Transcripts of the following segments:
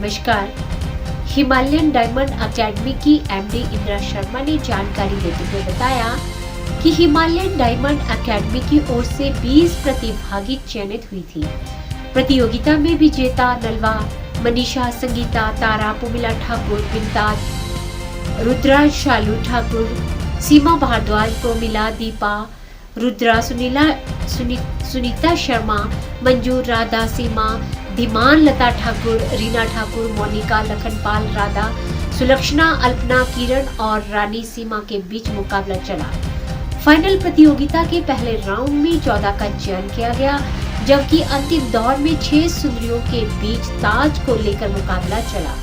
नमस्कार। Himalayan diamond academy की MD Indira Sharma ने जानकारी देते हुए बताया कि हिमालयन डायमंड अकेडमी की ओर से 20 प्रतिभागी चयनित हुई थी। प्रतियोगिता में विजेता नलवा, मनीषा, संगीता, तारा, पुमिला ठाकुर, बिंताज, रुद्रा, शालू ठाकुर, सीमा भारद्वाज, प्रोमिला, दीपा, रुद्रा, सुनीता शर्मा, मंजू, राधा, सीमा, धीमान, लता ठाकुर, रीना ठाकुर, मोनिका, लखनपाल, राधा, सुलक्षणा, अल्पना, किरण और रानी सीमा के बीच मुकाबला चला। फाइनल प्रतियोगिता के पहले राउंड में 14 का चयन किया गया, जबकि अंतिम दौर में 6 सुंदरियों के बीच ताज को लेकर मुकाबला चला।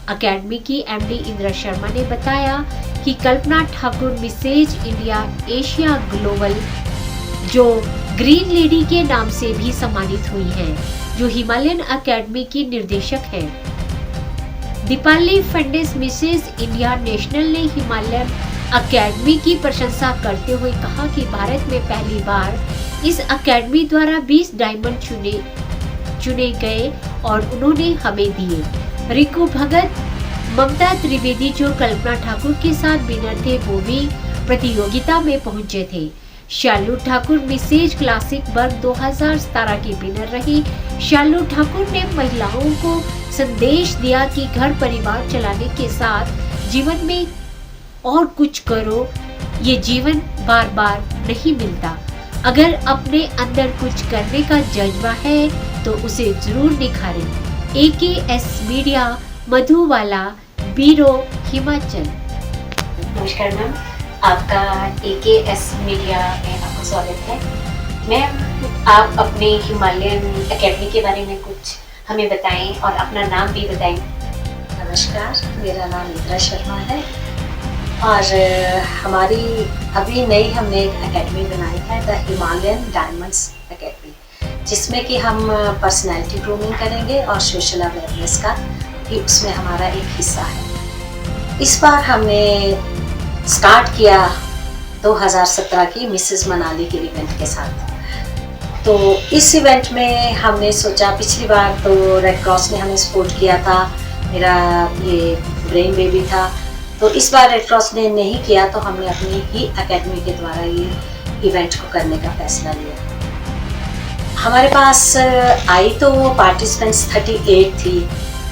अकेडमी की एमडी इंदिरा शर्मा ने बताया कि Kalpana Thakur Mrs India Asia global, जो ग्रीन लेडी के नाम से भी सम्मानित हुई हैं, जो हिमालयन अकेडमी की निर्देशक हैं। दीपाली फंडेस मिसेज इंडिया नेशनल ने हिमालयन अकेडमी की प्रशंसा करते हुए कहा कि भारत में पहली बार इस अकेडमी द्वारा 20 डायमंड चुने गए और उन्होंने हमें दिए। रिकू भगत, ममता त्रिवेदी, जो कल्पना ठाकुर के साथ विनर थे, वो भी प्रतियोगिता में पहुंचे थे। शालू ठाकुर मिसेज क्लासिक वर्ग 2017 की विनर रही। शालू ठाकुर ने महिलाओं को संदेश दिया कि घर परिवार चलाने के साथ जीवन में और कुछ करो, ये जीवन बार बार नहीं मिलता। अगर अपने अंदर कुछ करने का जज्बा है तो उसे जरूर निखारें। AKS मीडिया, मधुवाला, बीरो, हिमाचल। नमस्कार मैम, आपका AKS मीडिया में आपका स्वागत है। मैम, आप अपने हिमालयन अकेडमी के बारे में कुछ हमें बताएं और अपना नाम भी बताएं। नमस्कार, मेरा नाम इंदिरा शर्मा है और हमारी अभी नई हमने एक अकेडमी बनाई है, द हिमालयन डायमंड्स अकेडमी, जिसमें कि हम पर्सनैलिटी ग्रूमिंग करेंगे और सोशल अवेयरनेस का भी उसमें हमारा एक हिस्सा है। इस बार हमने स्टार्ट किया 2017 की मिसेस मनाली के इवेंट के साथ। तो इस इवेंट में हमने सोचा, पिछली बार तो रेड क्रॉस ने हमें सपोर्ट किया था, मेरा ये ब्रेन बेबी था, तो इस बार रेड क्रॉस ने नहीं किया, तो हमने अपनी ही अकेडमी के द्वारा ये इवेंट को करने का फैसला लिया। हमारे पास आई तो पार्टिसिपेंट्स 38 थी,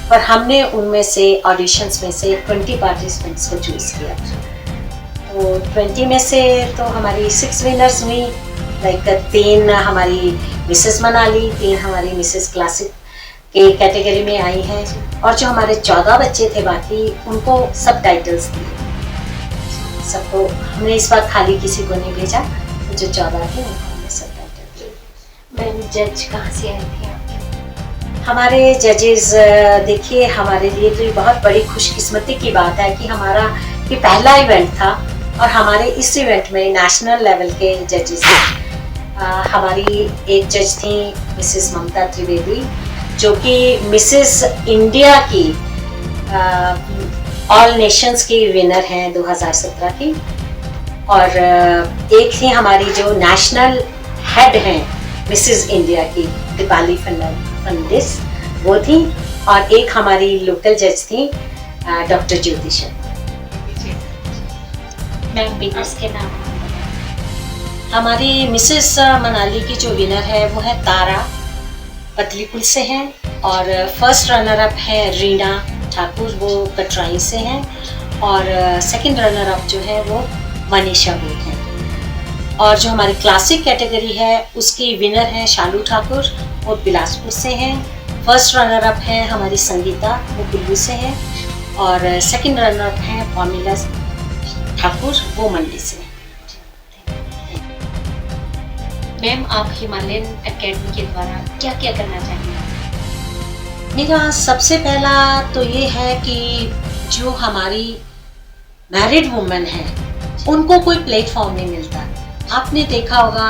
पर हमने उनमें से ऑडिशंस में से 20 पार्टिसिपेंट्स को चूज़ किया। तो 20 में से तो हमारी 6 विनर्स हुई, लाइक 3 हमारी मिसेस मनाली, 3 हमारी मिसेस क्लासिक के कैटेगरी में आई हैं, और जो हमारे 14 बच्चे थे बाकी, उनको सब टाइटल्स दिए। सबको हमने इस बार खाली किसी को नहीं भेजा, तो जो 14 थे उनको हमने सब टाइटल दिए। मैम, जज कहाँ से आए थे आपके? हमारे जजेस, देखिए, हमारे लिए तो ये बहुत बड़ी खुशकिस्मती की बात है कि हमारा ये पहला इवेंट था और हमारे इस इवेंट में नेशनल लेवल के जजेस थे। हमारी एक जज थी मिसेस ममता त्रिवेदी, जो कि मिसेस इंडिया की ऑल नेशंस की विनर हैं 2017 की, और एक थी हमारी जो नेशनल हेड हैं मिसेस इंडिया की, दीपाली फंडेस, वो थी, और एक हमारी लोकल जज थी doctor Jyoti Sharma. Ma'am, winners के नाम? हमारी मिसेस मनाली की जो विनर है वो है तारा, पतलीपुर से हैं, और फर्स्ट रनर अप है रीना ठाकुर, वो कटराई से हैं, और सेकंड रनर अप जो है वो मनीषा वो हैं। और जो हमारी क्लासिक कैटेगरी है उसकी विनर है शालू ठाकुर, वो बिलासपुर से हैं। फर्स्ट रनर अप है हमारी संगीता, वो कुल्लू से हैं, और सेकंड रनर अप है प्रोमिला ठाकुर, वो मंडी से। मैम, आप हिमालयन अकेडमी के द्वारा क्या क्या करना चाहेंगे? मेरा सबसे पहला तो ये है कि जो हमारी मैरिड वुमेन है उनको कोई प्लेटफॉर्म नहीं मिलता। आपने देखा होगा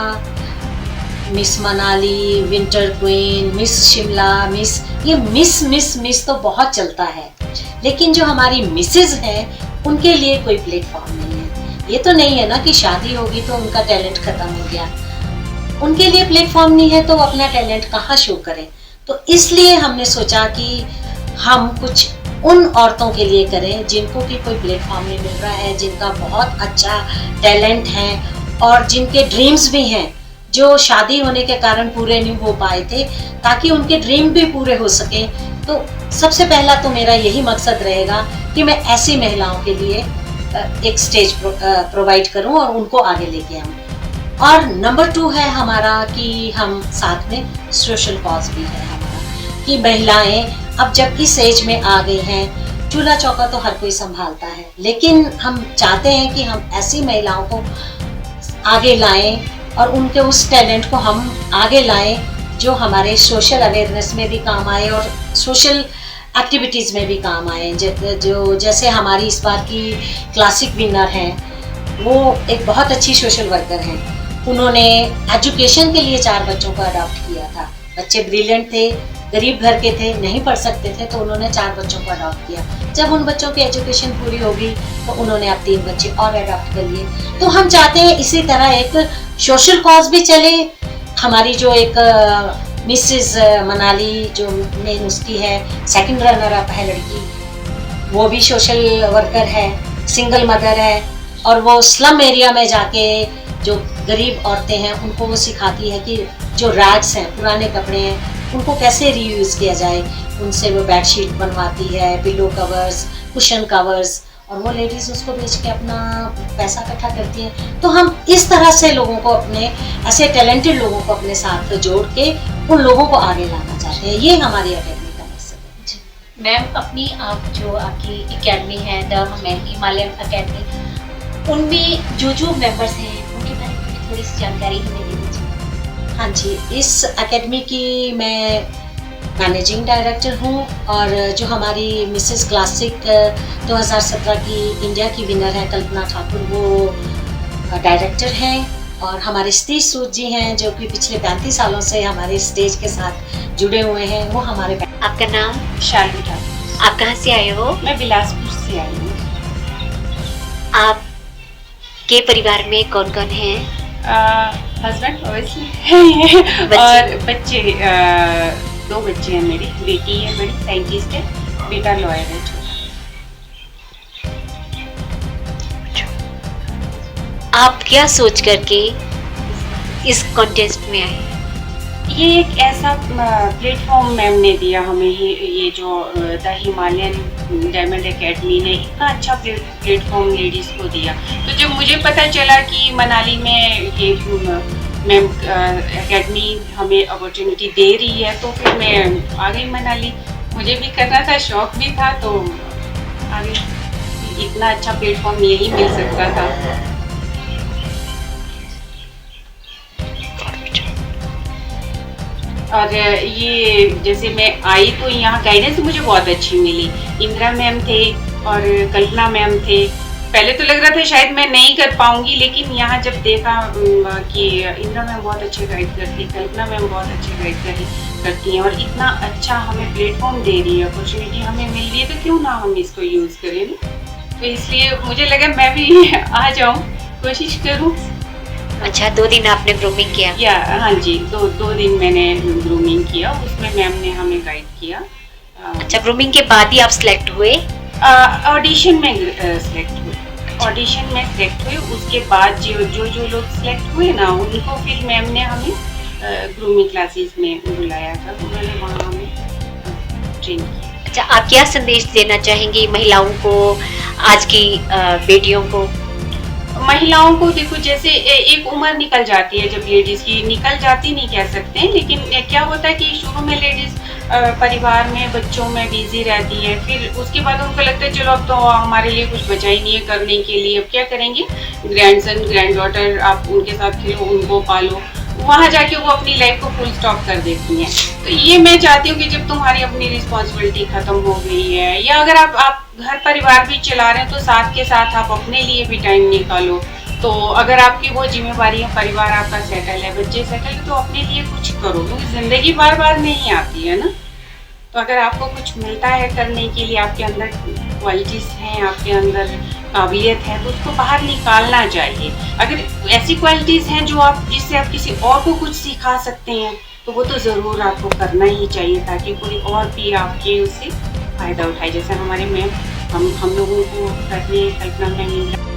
miss Manali, winter queen, miss Shimla, miss तो बहुत चलता है, लेकिन जो हमारी मिसेज हैं उनके लिए कोई प्लेटफॉर्म नहीं है। ये तो नहीं है ना कि शादी होगी तो उनका टैलेंट खत्म हो गया, उनके लिए प्लेटफॉर्म नहीं है तो वो अपना टैलेंट कहाँ शो करें। तो इसलिए हमने सोचा कि हम कुछ उन औरतों के लिए करें जिनको कि कोई प्लेटफॉर्म नहीं मिल रहा है, जिनका बहुत अच्छा टैलेंट है और जिनके ड्रीम्स भी हैं, जो शादी होने के कारण पूरे नहीं हो पाए थे, ताकि उनके ड्रीम भी पूरे हो सके। तो सबसे पहला तो मेरा यही मकसद रहेगा कि मैं ऐसी महिलाओं के लिए एक स्टेज प्रोवाइड करूं और उनको आगे लेके आऊं। और नंबर 2 है हमारा कि हम साथ में सोशल कॉज भी है हमारा, कि महिलाएं अब जब इस एज में आ गई हैं, चूल्हा चौका तो हर कोई संभालता है, लेकिन हम चाहते हैं कि हम ऐसी महिलाओं को आगे लाएं और उनके उस टैलेंट को हम आगे लाएं जो हमारे सोशल अवेयरनेस में भी काम आए और सोशल एक्टिविटीज़ में भी काम आए। जो जैसे हमारी इस बार की क्लासिक विनर हैं, वो एक बहुत अच्छी सोशल वर्कर हैं। उन्होंने एजुकेशन के लिए 4 बच्चों को अडॉप्ट किया था। बच्चे ब्रिलियंट थे, गरीब घर के थे, नहीं पढ़ सकते थे, तो उन्होंने 4 बच्चों को अडॉप्ट किया। जब उन बच्चों की एजुकेशन पूरी होगी तो उन्होंने अब 3 बच्चे और अडॉप्ट कर लिए। तो हम चाहते हैं इसी तरह एक सोशल कॉज भी चले। हमारी जो एक मिसेस मनाली जो मेन उसकी है, सेकंड रनर अप है लड़की, वो भी सोशल वर्कर है, सिंगल मदर है, और वो स्लम एरिया में जाके जो गरीब औरतें हैं उनको वो सिखाती है कि जो रैग्स हैं, पुराने कपड़े हैं, उनको कैसे रीयूज़ किया जाए। उनसे वो बेडशीट बनवाती है, पिलो कवर्स, कुशन कवर्स, और वो लेडीज़ उसको बेच के अपना पैसा इकट्ठा करती हैं। तो हम इस तरह से लोगों को अपने, ऐसे टैलेंटेड लोगों को अपने साथ जोड़ के उन लोगों को आगे लाना चाहते हैं। ये हमारी अकेडमी का मकसद है। मैम, अपनी आप जो आपकी एकेडमी है द हिमालयन एकेडमी, उनमें जो मेंबर्स हैं उनके बारे में थोड़ी सी जानकारी हमें दे दीजिए। हाँ जी, इस एकेडमी की मैं मैनेजिंग डायरेक्टर हूँ, और जो हमारी मिसेस क्लासिक 2017 की इंडिया की विनर है कल्पना ठाकुर, वो डायरेक्टर हैं, और हमारे सतीश सूद जी हैं जो कि पिछले 35 सालों से हमारे स्टेज के साथ जुड़े हुए हैं, वो हमारे। आपका नाम? शालू ठाकुर। आप कहाँ से आए हो? मैं बिलासपुर से आई हूँ। आपके परिवार में कौन कौन है? हस्बैंड ऑब्वियसली और बच्चे, 2 बच्चे हैं मेरी। बेटी है बड़ी साइंटिस्ट है, बेटा लॉयर है छोटा। आप क्या सोच करके इस कॉन्टेस्ट में आए? ये एक ऐसा प्लेटफॉर्म मैम ने दिया हमें, ये जो द हिमालयन डायमंड एकेडमी ने इतना अच्छा प्लेटफॉर्म लेडीज़ को दिया। तो जब मुझे पता चला कि मनाली में ये मैम एकेडमी हमें अपॉर्चुनिटी दे रही है, तो फिर मैं आ गई मनाली। मुझे भी करना था, शौक भी था, तो आ गई। इतना अच्छा प्लेटफॉर्म यही मिल सकता था। और ये जैसे मैं आई तो यहाँ गाइडेंस मुझे बहुत अच्छी मिली। इंदिरा मैम थे और कल्पना मैम थे। पहले तो लग रहा था शायद मैं नहीं कर पाऊंगी, लेकिन यहाँ जब देखा कि इंदिरा मैम बहुत अच्छे गाइड करती, कल्पना मैम बहुत अच्छे गाइड करती हैं, और इतना अच्छा हमें प्लेटफॉर्म दे रही है, अपॉर्चुनिटी हमें मिल रही है, तो क्यों ना हम इसको यूज़ करें ना। तो इसलिए मुझे लगा मैं भी आ जाऊँ, कोशिश करूँ। अच्छा, 2 दिन आपने ग्रूमिंग किया? या हाँ जी, दो दिन मैंने ग्रूमिंग किया, उसमें मैम ने हमें गाइड किया। अच्छा, ग्रूमिंग के बाद ही आप सिलेक्ट हुए? ऑडिशन में सिलेक्ट हुए। ऑडिशन में सिलेक्ट हुए, उसके बाद जो लोग सिलेक्ट हुए ना, उनको फिर मैम ने हमें ग्रूमिंग क्लासेस में बुलाया था, उन्होंने वहाँ हमें ट्रेन किया। अच्छा, आप क्या संदेश देना चाहेंगी महिलाओं को, आज की बेटियों को? महिलाओं को देखो, जैसे एक उम्र निकल जाती है, जब लेडीज की निकल जाती नहीं कह सकते हैं, लेकिन क्या होता है कि शुरू में लेडीज परिवार में बच्चों में बिजी रहती है, फिर उसके बाद उनको लगता है चलो अब तो हमारे लिए कुछ बचा ही नहीं है करने के लिए, अब क्या करेंगे, ग्रैंडसन ग्रैंड डॉटर आप उनके साथ खेलो, उनको पालो, वहाँ जाके वो अपनी लाइफ को फुल स्टॉप कर देती हैं। तो ये मैं चाहती हूँ कि जब तुम्हारी अपनी रिस्पॉन्सिबिलिटी खत्म हो गई है, या अगर आप घर परिवार भी चला रहे हैं, तो साथ के साथ आप अपने लिए भी टाइम निकालो। तो अगर आपकी वो जिम्मेवारी है, परिवार आपका सेटल है, बच्चे सेटल है, तो अपने लिए कुछ करो, क्योंकि जिंदगी बार बार नहीं आती है ना। तो अगर आपको कुछ मिलता है करने के लिए, आपके अंदर क्वालिटीज हैं, आपके अंदर काबिलियत है, तो उसको बाहर निकालना चाहिए। अगर ऐसी क्वालिटीज हैं जो आप, जिससे आप किसी और को कुछ सिखा सकते हैं, तो वो तो ज़रूर आपको करना ही चाहिए, ताकि कोई और भी आपके उससे फ़ायदा उठाए। जैसे हमारे मैम हम लोगों को करने कल्पना मैम, इंदिरा